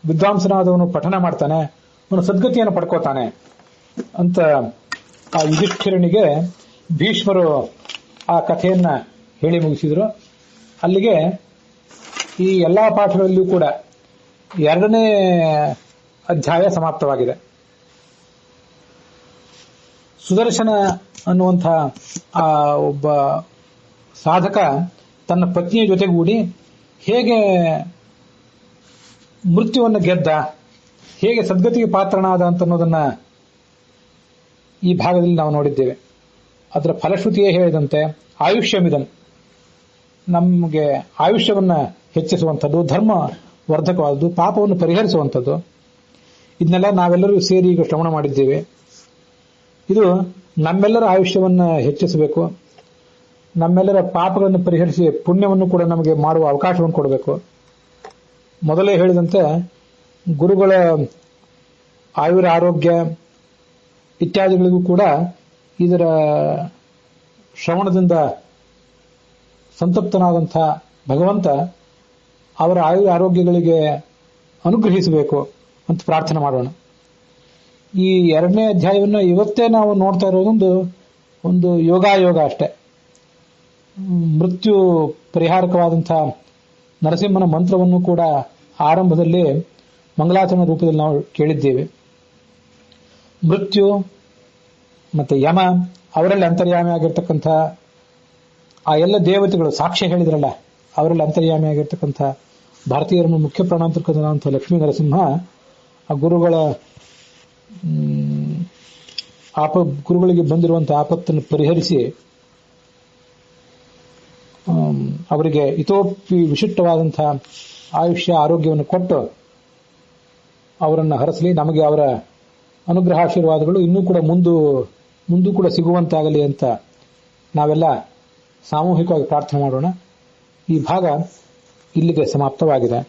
ವಿದ್ವಾಂಸನಾದವನು ಪಠನ ಮಾಡ್ತಾನೆ ಅವನು ಸದ್ಗತಿಯನ್ನು ಪಡ್ಕೋತಾನೆ ಅಂತ ಆ ಯುಧಿಷ್ಠಿರನಿಗೆ ಭೀಷ್ಮರು ಆ ಕಥೆಯನ್ನ ಹೇಳಿ ಮುಗಿಸಿದ್ರು. ಅಲ್ಲಿಗೆ ಈ ಎಲ್ಲಾ ಪಾಠಗಳಲ್ಲಿಯೂ ಕೂಡ 2ನೇ ಅಧ್ಯಾಯ ಸಮಾಪ್ತವಾಗಿದೆ. ಸುದರ್ಶನ ಅನ್ನುವಂಥ ಆ ಒಬ್ಬ ಸಾಧಕ ತನ್ನ ಪತ್ನಿಯ ಜೊತೆಗೂಡಿ ಹೇಗೆ ಮೃತ್ಯುವನ್ನು ಗೆದ್ದ, ಹೇಗೆ ಸದ್ಗತಿಗೆ ಪಾತ್ರನಾದ ಅಂತ ಅನ್ನೋದನ್ನ ಈ ಭಾಗದಲ್ಲಿ ನಾವು ನೋಡಿದ್ದೇವೆ. ಅದರ ಫಲಶ್ರುತಿಯೇ ಹೇಳಿದಂತೆ ಆಯುಷ್ಯಮಿದನ್, ನಮಗೆ ಆಯುಷ್ಯವನ್ನ ಹೆಚ್ಚಿಸುವಂಥದ್ದು, ಧರ್ಮ ವರ್ಧಕವಾದದ್ದು, ಪಾಪವನ್ನು ಪರಿಹರಿಸುವಂಥದ್ದು. ಇದನ್ನೆಲ್ಲ ನಾವೆಲ್ಲರೂ ಸೇರಿ ಈಗ ಶ್ರವಣ ಮಾಡಿದ್ದೇವೆ. ಇದು ನಮ್ಮೆಲ್ಲರ ಆಯುಷ್ಯವನ್ನ ಹೆಚ್ಚಿಸಬೇಕು. ನಮ್ಮೆಲ್ಲರ ಪಾಪಗಳನ್ನು ಪರಿಹರಿಸಿ ಪುಣ್ಯವನ್ನು ಕೂಡ ನಮಗೆ ಮಾಡುವ ಅವಕಾಶವನ್ನು ಕೊಡಬೇಕು. ಮೊದಲೇ ಹೇಳಿದಂತೆ ಗುರುಗಳ ಆಯುರ ಆರೋಗ್ಯ ಇತ್ಯಾದಿಗಳಿಗೂ ಕೂಡ ಇದರ ಶ್ರವಣದಿಂದ ಸಂತಪ್ತನಾದಂಥ ಭಗವಂತ ಅವರ ಆಯುರ ಆರೋಗ್ಯಗಳಿಗೆ ಅನುಗ್ರಹಿಸಬೇಕು ಅಂತ ಪ್ರಾರ್ಥನೆ ಮಾಡೋಣ. ಈ 2ನೇ ಅಧ್ಯಾಯವನ್ನು ಇವತ್ತೇ ನಾವು ನೋಡ್ತಾ ಇರೋದೊಂದು ಒಂದು ಯೋಗ ಅಷ್ಟೇ. ಮೃತ್ಯು ಪರಿಹಾರಕವಾದಂಥ ನರಸಿಂಹನ ಮಂತ್ರವನ್ನು ಕೂಡ ಆರಂಭದಲ್ಲಿ ಮಂಗಲಾಚರಣೆ ರೂಪದಲ್ಲಿ ನಾವು ಕೇಳಿದ್ದೇವೆ. ಮೃತ್ಯು ಮತ್ತೆ ಯಮ ಅವರಲ್ಲಿ ಅಂತರ್ಯಾಮಿ ಆಗಿರ್ತಕ್ಕಂಥ ಆ ಎಲ್ಲ ದೇವತೆಗಳು ಸಾಕ್ಷ್ಯ ಹೇಳಿದ್ರಲ್ಲ, ಅವರಲ್ಲಿ ಅಂತರ್ಯಾಮಿ ಆಗಿರ್ತಕ್ಕಂಥ ಭಾರತೀಯರನ್ನು ಮುಖ್ಯ ಪ್ರಾಣಾಂತರ್ಕದಂಥ ಲಕ್ಷ್ಮೀ ನರಸಿಂಹ ಆ ಗುರುಗಳಿಗೆ ಬಂದಿರುವಂತಹ ಆಪತ್ತನ್ನು ಪರಿಹರಿಸಿ ಅವರಿಗೆ ಇತೋಪಿ ವಿಶಿಷ್ಟವಾದಂತಹ ಆಯುಷ್ಯ ಆರೋಗ್ಯವನ್ನು ಕೊಟ್ಟು ಅವರನ್ನು ಹರಸಲಿ. ನಮಗೆ ಅವರ ಅನುಗ್ರಹ ಆಶೀರ್ವಾದಗಳು ಇನ್ನೂ ಕೂಡ ಮುಂದೂ ಕೂಡ ಸಿಗುವಂತಾಗಲಿ ಅಂತ ನಾವೆಲ್ಲ ಸಾಮೂಹಿಕವಾಗಿ ಪ್ರಾರ್ಥನೆ ಮಾಡೋಣ. ಈ ಭಾಗ ಇಲ್ಲಿಗೆ ಸಮಾಪ್ತವಾಗಿದೆ.